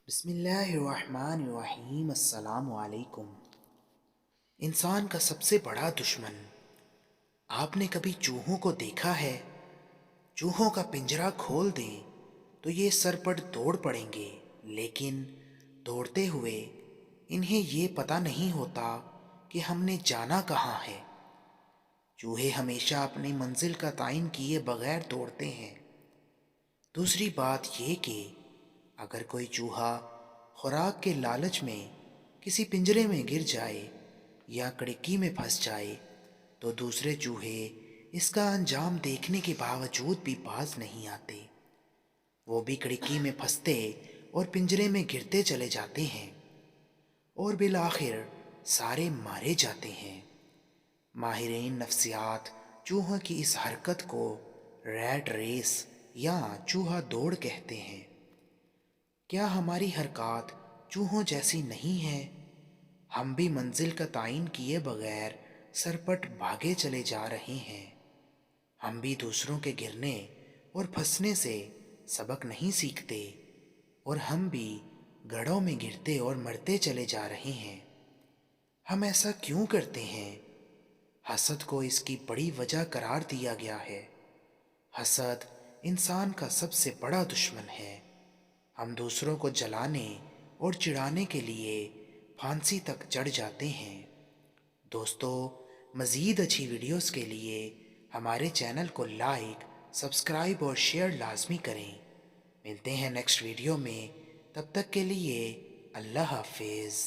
بسم اللہ الرحمن الرحیم۔ السلام علیکم۔ انسان کا سب سے بڑا دشمن، آپ نے کبھی چوہوں کو دیکھا ہے؟ چوہوں کا پنجرہ کھول دیں تو یہ سر پٹ دوڑ پڑیں گے، لیکن دوڑتے ہوئے انہیں یہ پتہ نہیں ہوتا کہ ہم نے جانا کہاں ہے۔ چوہے ہمیشہ اپنی منزل کا تعین کیے بغیر دوڑتے ہیں۔ دوسری بات یہ کہ اگر کوئی چوہا خوراک کے لالچ میں کسی پنجرے میں گر جائے یا کڑکی میں پھنس جائے تو دوسرے چوہے اس کا انجام دیکھنے کے باوجود بھی باز نہیں آتے۔ وہ بھی کڑکی میں پھنستے اور پنجرے میں گرتے چلے جاتے ہیں اور بالآخر سارے مارے جاتے ہیں۔ ماہرین نفسیات چوہوں کی اس حرکت کو ریٹ ریس یا چوہا دوڑ کہتے ہیں۔ کیا ہماری حرکات چوہوں جیسی نہیں ہے؟ ہم بھی منزل کا تعین کیے بغیر سرپٹ بھاگے چلے جا رہے ہیں۔ ہم بھی دوسروں کے گرنے اور پھنسنے سے سبق نہیں سیکھتے، اور ہم بھی گڑھوں میں گرتے اور مرتے چلے جا رہے ہیں۔ ہم ایسا کیوں کرتے ہیں؟ حسد کو اس کی بڑی وجہ قرار دیا گیا ہے۔ حسد انسان کا سب سے بڑا دشمن ہے۔ ہم دوسروں کو جلانے اور چڑھانے کے لیے پھانسی تک چڑھ جاتے ہیں۔ دوستو، مزید اچھی ویڈیوز کے لیے ہمارے چینل کو لائک، سبسکرائب اور شیئر لازمی کریں۔ ملتے ہیں نیکسٹ ویڈیو میں، تب تک کے لیے اللہ حافظ۔